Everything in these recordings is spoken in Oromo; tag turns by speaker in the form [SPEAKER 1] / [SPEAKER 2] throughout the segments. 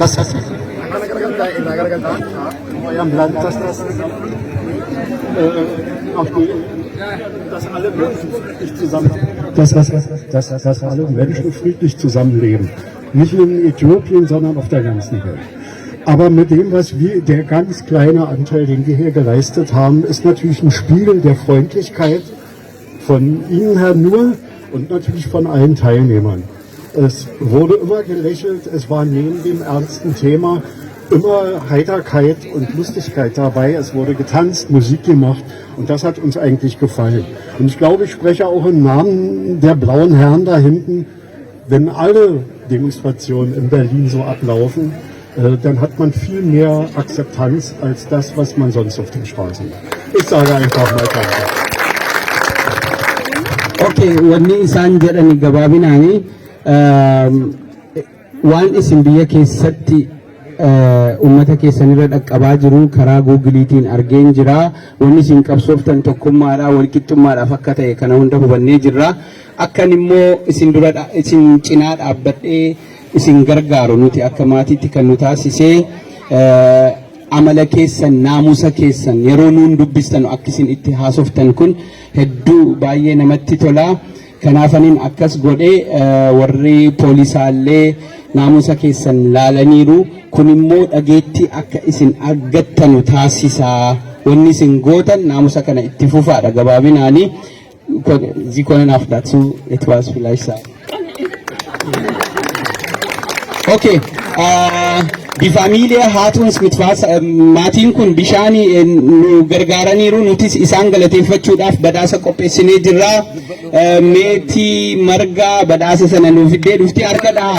[SPEAKER 1] Das ist eurem Land, dass alle Menschen friedlich zusammenleben. Dass alle Menschen friedlich zusammenleben. Nicht nur in Äthiopien, sondern auf der ganzen Welt. Aber mit dem, was wir, der ganz kleine Anteil, den wir hier geleistet haben, ist natürlich ein Spiegel der Freundlichkeit von Ihnen, Herr Nur, und natürlich von allen Teilnehmern. Es wurde immer gelächelt, es war neben dem ernsten Thema immer Heiterkeit und Lustigkeit dabei. Es wurde getanzt, Musik gemacht und das hat uns eigentlich gefallen. Und ich glaube, ich spreche auch im Namen der blauen Herren da hinten, wenn alle Demonstrationen in Berlin so ablaufen, dann hat man viel mehr Akzeptanz als das, was man sonst auf den Straßen hat. Ich sage einfach mal Danke.
[SPEAKER 2] Okay, wanni isaan jedhani gabaabinaani waan isin biyya keessatti ummata keessanirra dhaqqabaa jiru karaa googiliitiin argeen jira. Wanni isin qabsooftan tokkummaadhaa walqixxummaadhaaf akka ta'e kana hunda hubannee jirra. Akkan immoo isin cinaa dhaabbadhee isin gargaaru nuti akka maatiitti kan nu taasisee amala keessan naamusa keessan yeroo nuun dubbistan akka isin itti haasoftan kun hedduu baay'ee namatti tola. Kanaafaniin akkas godhee warri poolisaallee naamusa keessan laalaniiru. Kun immoo dhageettii akka isin argattanu taasisaa. Wanni isin gootan naamusa kana itti fufaadha gabaabinaani. Sie können auch dazu etwas vielleicht sagen. Okay, die Familie hat uns mit Wasser, maatiin kun bishaanii nu gargaaraniiru. Nutis isaan galateeffachuudhaaf badhaasa qopheessinee jirra. Meetii margaa badhaasa sana nuuf fiddee dhufti harkadhaa.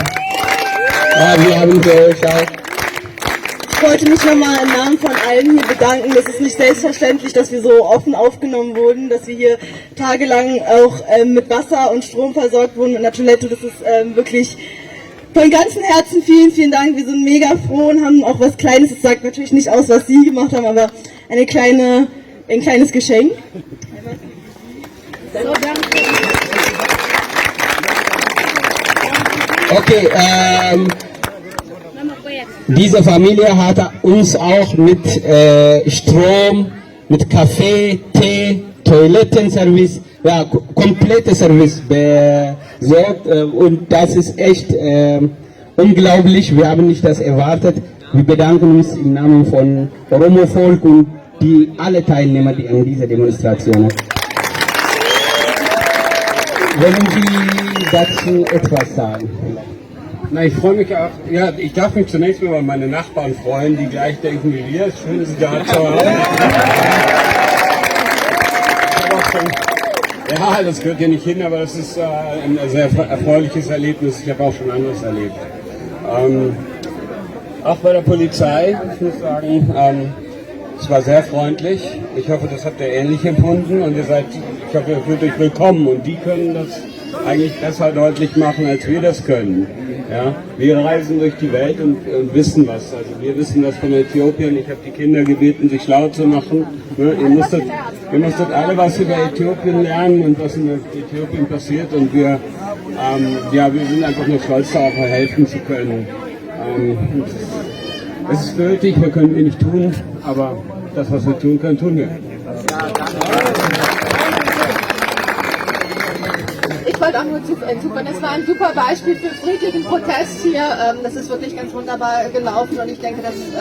[SPEAKER 3] Ich wollte mich nochmal im Namen von allen hier bedanken. Es ist nicht selbstverständlich, dass wir so offen aufgenommen wurden, dass wir hier tagelang auch mit Wasser und Strom versorgt wurden, mit einer Toilette. Das ist wirklich von ganzem Herzen vielen, vielen Dank. Wir sind mega froh und haben auch was Kleines. Das sagt natürlich nicht aus, was Sie gemacht haben, aber ein kleines Geschenk. So, danke.
[SPEAKER 2] Okay, diese Familie hat uns auch mit Strom, mit Kaffee, Tee, Toilettenservice, ja, komplette Service besorgt und das ist echt unglaublich. Wir haben nicht das erwartet. Wir bedanken uns im Namen von Oromo Volk und alle Teilnehmer, die an dieser Demonstration sind. Wollen Sie dazu etwas sagen?
[SPEAKER 4] Na, ich freue mich auch, ja, ich darf mich zunächst mal über meine Nachbarn freuen, die gleich denken wie wir. Schön, Sie da zu haben. Ja, das gehört ja nicht hin, aber das ist ein sehr erfreuliches Erlebnis. Ich habe auch schon anderes erlebt. Auch bei der Polizei, ich muss sagen, es war sehr freundlich. Ich hoffe, das habt ihr ähnlich empfunden und ich hoffe, ihr fühlt euch willkommen und die können das eigentlich besser deutlich machen, als wir das können. Ja, wir reisen durch die Welt und wissen was. Also wir wissen das von Äthiopien. Ich habe die Kinder gebeten, sich schlau zu machen. Ne? Ihr müsstet alle was über Äthiopien lernen und was in Äthiopien passiert. Und wir sind einfach nur stolz darauf, helfen zu können. Es ist nötig, wir können wenig tun, aber das, was wir tun können, tun wir.
[SPEAKER 3] Ich wollte auch nur hinzufügen, es war ein super Beispiel für friedlichen Protest hier. Das ist wirklich ganz wunderbar gelaufen und ich denke, das ist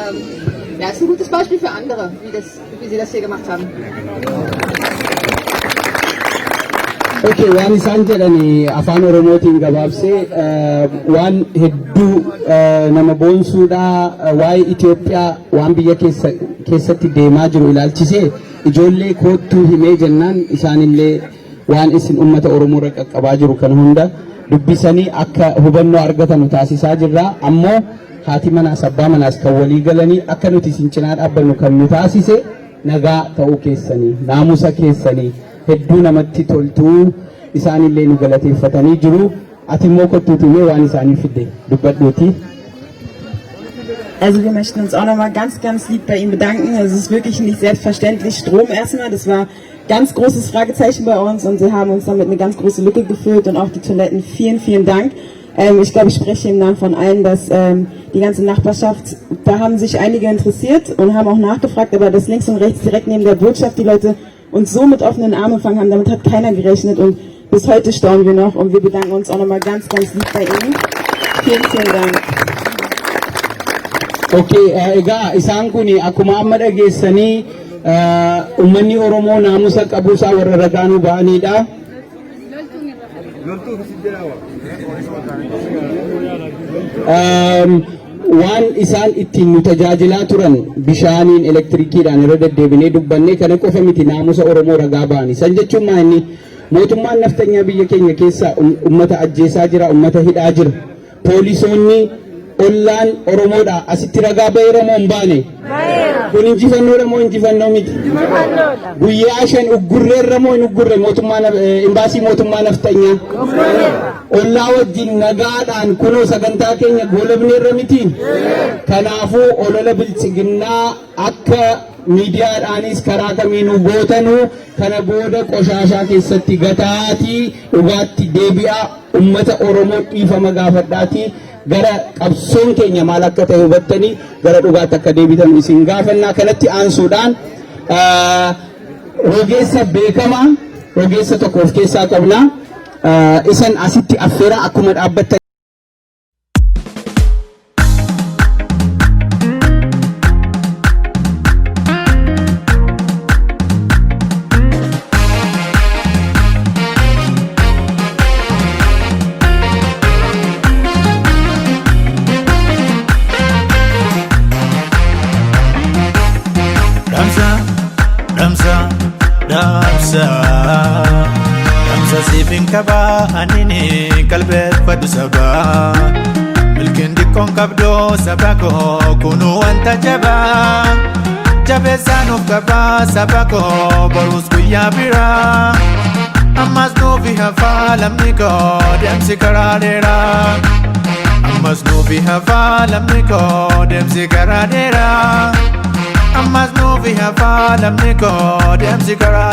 [SPEAKER 3] ein gutes Beispiel für andere, wie sie das hier gemacht haben.
[SPEAKER 2] Okay, waan isaan jedhani afaan oromootiin gabaabsee waan hedduu nama boonsuudha. Waa'ee Itoophiyaa waan biyya keessatti deemaa jiru ilaalchisee ijoollee koottuu himee jennaan isaanillee waan isin ummata Oromoo irra qaqqabaa jiru kan hunda dubbisanii akka hubannoo argatan taasisaa jirra. Ammoo haati manaas abbaa manaas kan walii galanii akka nuti isin cinaa dhaabbannu kan nu taasise nagaa ta'uu keessanii, naamusa keessanii hedduu namatti toltuu isaanillee nu galateeffatanii jiru. Ati immoo kottuutimee waan isaanii fidde dubbadhuuti.
[SPEAKER 5] Also wir möchten uns auch nochmal ganz, ganz lieb bei Ihnen bedanken. Es ist wirklich nicht selbstverständlich. Strom erstmal, das war ganz großes Fragezeichen bei uns und Sie haben uns damit eine ganz große Lücke gefüllt und auch die Toiletten. Vielen, vielen Dank. Ich glaube, ich spreche im Namen von allen, dass die ganze Nachbarschaft, da haben sich einige interessiert und haben auch nachgefragt, aber dass links und rechts direkt neben der Botschaft die Leute uns so mit offenen Armen empfangen haben, damit hat keiner gerechnet und bis heute staunen wir noch und wir bedanken uns auch nochmal ganz, ganz lieb bei Ihnen. Vielen, vielen Dank.
[SPEAKER 2] Okay, egaa isaan kun akkuma amma dhageessanii uummanni Oromoo naamusa qabuusaa warra ragaanuu ba'anidha. Waan isaan ittiin nu tajaajilaa turan bishaaniin elektirikiidhaan irra deddeebinee dubbannee kana qofa miti naamusa Oromoo ragaa ba'anii. San jechuun maa inni mootummaan naftanyaa biyya keenya keessa uummata ajjeesaa jira, uummata hidhaa jira. Poolisoonni ollaan Oromoodha asitti ragaa ba'eera moo hin baane? Kun injifannoodha moo injifannoo miti? Guyyaa 5 uggurreerra moo hin uggurre mootummaan imbaasii mootummaa naftanyaa? Ollaa wajjin nagaadhaan kunoo sagantaa keenya goolabneerra miti? Kanaafuu olola bilchiginnaa akka miidiyaadhaanis karaa kamiinuu gootanuu kana booda qoshaashaa keessatti gataatii dhugaatti deebi'aa uummata Oromoo dhiifama gaafadhaatii gara qabsoon keenya maal akka ta'e hubattanii gara dhugaatti akka deebitan isin gaafannaa. Kanatti aansuudhaan rogeessa beekamaa rogeessa tokko of keessaa qabna. Isan asitti affeera akkuma dhaabbattan.
[SPEAKER 6] Damsa siifin qabaa anini qalbeeffadhu sabaa milkiin diqqoon qabdoo saba koo kunuu wanta jabaa jabeessaan of qabaa saba koo boruus guyyaa biraa ammas nuufi hafaa lamni koo deemsi karaa dheeraa ammas nuufi hafaa lamni koo deemsi karaa dheeraa ammas nuufi hafaa lamni koo deemsi karaa